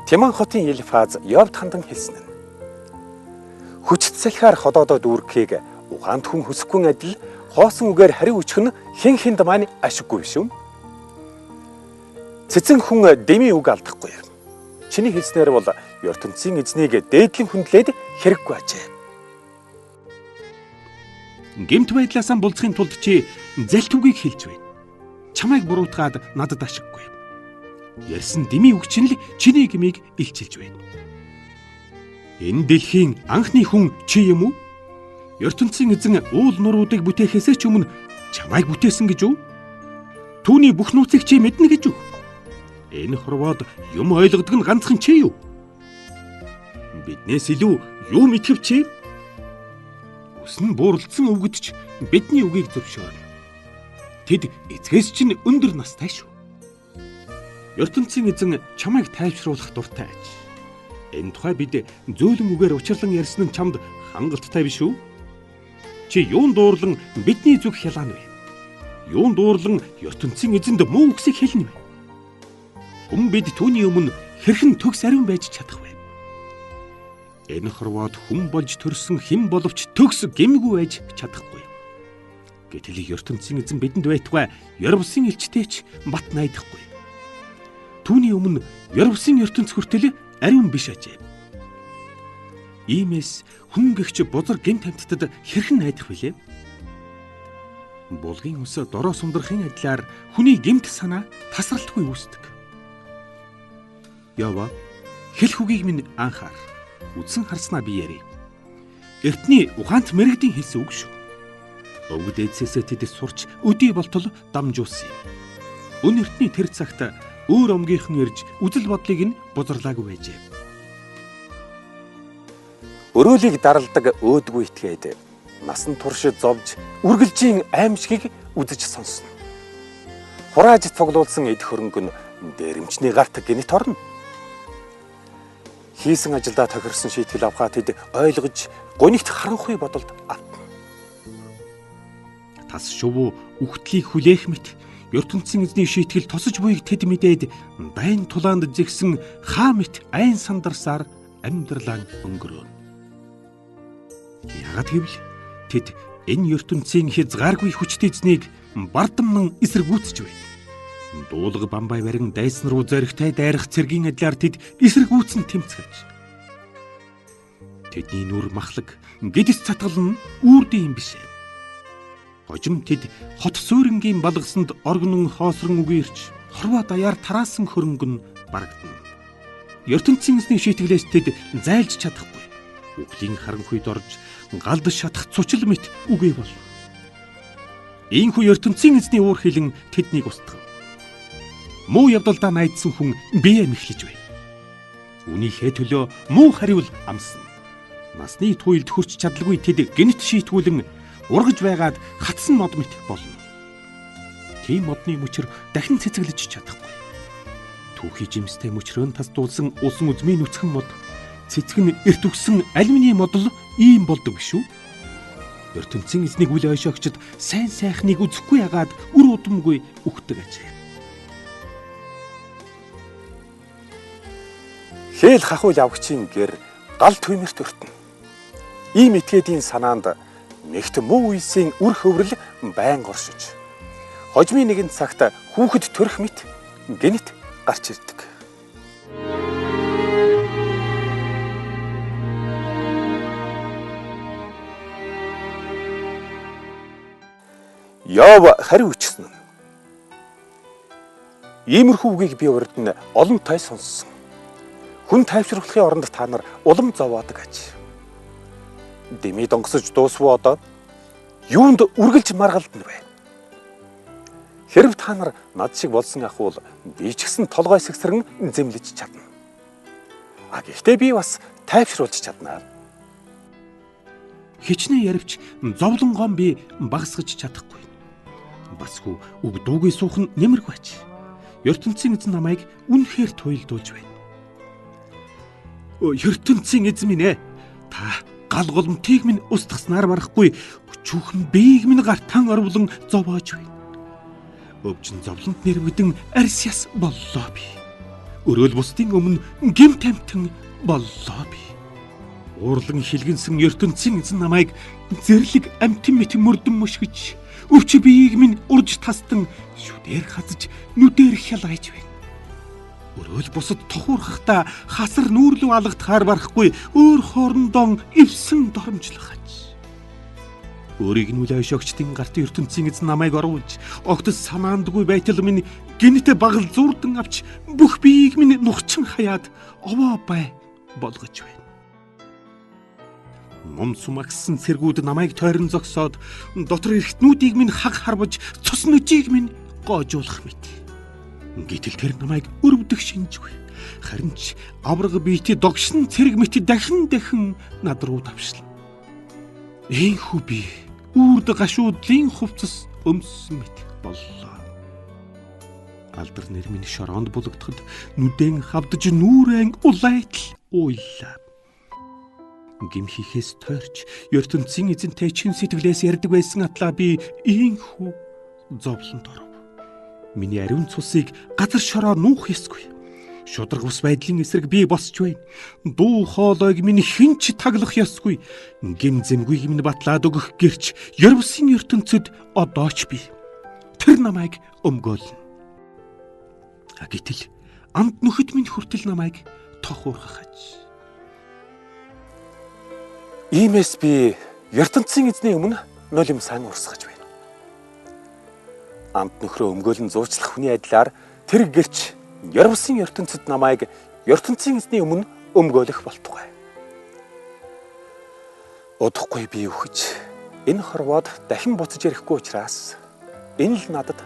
Тиман хотын Элифаз Йовд хандан хэлсэн нь. Хүчит салхиар холоодоо дүүргэхийг ухаанд хүн хүсэхгүй адил хоосон үгээр хариу өчөх нь хэн хэнд маань ашиггүй шүү. Цэцэн хүн дэмий үг алдахгүй. Чиний хэлснээр бол ертөнцийн эзнийг дээдлэн хүндлээд хэрэггүй ажээ. Гэмт байдлаасаа булзахын тулд чи залт үгийг хэлж байна. Чамайг буруутгаад надад ашиггүй. Ярьсан дэмий үг чинь л чиний гмийг илчилж байна. Энэ дэлхийн анхны хүн чи юм уу? ертөнцийн эзэн уул нуруудыг бүтээхээс ч өмнө чамайг бүтээсэн гэж үү? Түүний бүх нууцыг чи мэднэ гэж үү? Энэ хорвоод юм ойлгодог нь ганцхан чи юу? Биднээс илүү юу мэдхэв чи? Үсэн буурлцсан өвгөдч бидний үгийг зөвшөөрнө. Тэд эцгээс чинь өндөр настай шүү. ертөнцийн эзэн чамайг тайвшруулах дуртай аж. Энэ тухай бид зөөлөн үгээр учирлан ярьсан нь чамд хангалттай биш үү? Чи юун дуурлан бидний зүг хялаана вэ? Юун дуурлан ертөнцийн эзэнд муу үгсийг хэлнэ вэ? Хүн бид түүний өмнө хэрхэн төгс ариун байж чадах вэ? Энэ хорвоод хүн болж төрсөн хэн боловч төгс гэмгүй байж чадахгүй. Гэтэл ертөнцийн эзэн бидэнд байтугай Ёрвсын элчтэй ч бат найдахгүй. Түүний өмнө Ёрвсын ертөнц хүртэл ариун биш ажээ. Иймээс хүн гэгч бузар гэмт хамттад хэрхэн найдах вүлээ? Булгийн ус дороо сундрахын адилаар хүний гэмт санаа тасралтгүй үүсдэг. Ява, хэлэх үгийг минь анхаар. Үдсэн харснаа би ярив. Эртний ухаант мэрэгдийн хэлсэн үг шүү. Өвгд эцээсээ тэдэс сурч өдий болтол дамжуулсан юм. Өн эртний тэр цагт өөр омгийнхан ирж үзэл бодлыг нь бузарлаагүй байжээ. Өрөөлийг даралдаг өөдгүй итгээд насан турш зовж үргэлжийн аимшигыг үзэж сонсно. Хурааж цуглуулсан эд хөрөнгө нь дээрэмчний гарт гинт орно. Хийсэн ажилдаа тохирсон шийтгэл авахаа тэд ойлгож гонигт харанхуй бодолд автна. Тас шувуу үхтлийг хүлээх мэт ертөнцийн эзний шийтгэл тосож буйг тэд мэдээд дайн тулаанд зэгсэн хаа мэт айн сандарсаар амьдралаа өнгөрөөнө. Яагаад гэвэл тэд энэ ертөнцийн хязгааргүй хүчтэй эзнийг бардамнан эсэргүүцэж байна. Дуулга бамбай барин дайсан руу зоригтой дайрах цэргийн адилаар тэд эсэргүүцэн тэмцгэж. Тэдний нүр махлаг гэдэс цатгал нь үрдийн юм биш. Гожим тэд хот суурингийн балгасанд оргонон хоосрон үгээрч хорвоо даяар тараасан хөрөнгө нь барагдана. ертөнцийн эзний шийтгэлээс тэд зайлж чадахгүй. Үхлийн харанхуйд орж галдаж шатах цучил мэт үгүй болно. Ийхүү ертөнцийн эзний уур хилэн тэднийг устгав. Муу явдалдаа найдсан хүн бие мэхлэж байна. Үнийхээ төлөө муу хариул амсна. Насны туйлд хүрч чадалгүй тэд гэнэт шийтгүүлэн ургаж байгаад хатсан мод мэт болно. Тийм модны мөчр дахин цэцэглэж чадахгүй. Түүхий жимстэй мөчрөөн тасдуулсан усан үзмийн нүцгэн мод цэцгэн эрт үгсэн алюминий модл ийм болдог биш үү? ертөнцийн эзнийг үл ойшоогчд сайн сайхныг үзэхгүй ягаад үр удамгүй үхдэг ажээ. Хээл хахуул явгчийн гэр гал түмэрт өртнө. Ийм этгээдийн санаанд нэгт муу үйсийн үр хөврөл байн оршиж. Хожмын нэгэн цагт хүүхэд төрөх мэт гэнэт гарч ирдэг. Йов хариу өчсөн нь. Иймэрхүү үгийг би урд нь олон тай сонссон. Хүн тайвшруулахын оронд та нар улам зовоодаг аж. Дэмий донгосож дуусвуу одоо юунд үргэлж маргалдана вэ? Хэрв та нар над шиг болсон ахвал би ч гэсэн толгой сэгсрэн зэмлэж чадна. Гэхдээ би бас тайвшруулж чаднаа. Хичнээн ярвч зовлонгоон би багасгаж чадахгүй. Басгүй үг дуугүй суух нь нэмэргүй ач. ертөнцийн эзэн намайг үнэхээр туйлдуулж байна. ертөнцийн эзэн минь ээ. Та гал голомтыг минь устгаснаар барахгүй өчүүхэн биеийг минь гартан орвлон зовоож байна. Өвчин зовлонт нэрвэгдэн арьс яс боллоо би. Өрөөл бусдын өмнө гэмт амтан боллоо би. Уурлан хилгэнсэн ертөнцийн эзэн намайг зэрлэг амтэн мэт мөрдөн мөшгөж, өвч биеийг минь урж тасдан шүдээр хазж нүдээр хялгаж байна. Өрөөл бусад тухуурхахдаа хасар нүүрлүү алгадахаар барахгүй өөр хоорондоо эвсэн доромжлох аж. Өөрийг нь үлээ шогчдын гарт ертөнцийн эзэн намайг оруулж, огт санаандгүй байтал минь гинэтэ багал зурдан авч бүх биеийг минь нухчин хаяад овоо бай болгож байна. Мом сумагсан цэргүүд намайг тойрон зогсоод дотор эргэтнүүдийг минь хаг харваж цус нүжийг минь гоожуулах мэт. Гэтэл тэр намайг өрөвдөх шинжгүй. Харин ч авраг биети догшин цэрэг мэт дахин над руу давшлаа. Ийхүү би үрд гашуудлын хувцас өмссөн мэт боллоо. Алдар нэр минь шороонд булагдахад нүдэн хавдж нүрэн улайтал уйлаа. Гим хийхээс тойрч ертөнцийн эзэнтэй чин сэтгэлээс ярьдаг байсан атлаа би ийхүү зовлонд оров. Миний ариун цусыг газар шороо нуух ёсгүй. Шудраг ус байдлын эсрэг би босч байна. Дуу хоолойг минь хинч таглах ёсгүй. Гим зэмгүйг минь батлаад өгөх гэрч Ервсын ертөнцөд одоо ч би. Тэр намайг өмгөөлнө. Гэтэл амт нөхөд минь хүртэл намайг тохуургах аж. Иймээс би ертөнцийн эзний өмнө нулим сан урсгаж байна. Амт нөхрөө өмгөөлн зуучлах хүний адилаар тэр гэрч Ервсын ертөнцид намайг ертөнцийн эзний өмнө өмгөөлөх болтугай. Удахгүй би үхэж энэ хорвоод дахин буцаж ирэхгүй учраас энэ л надад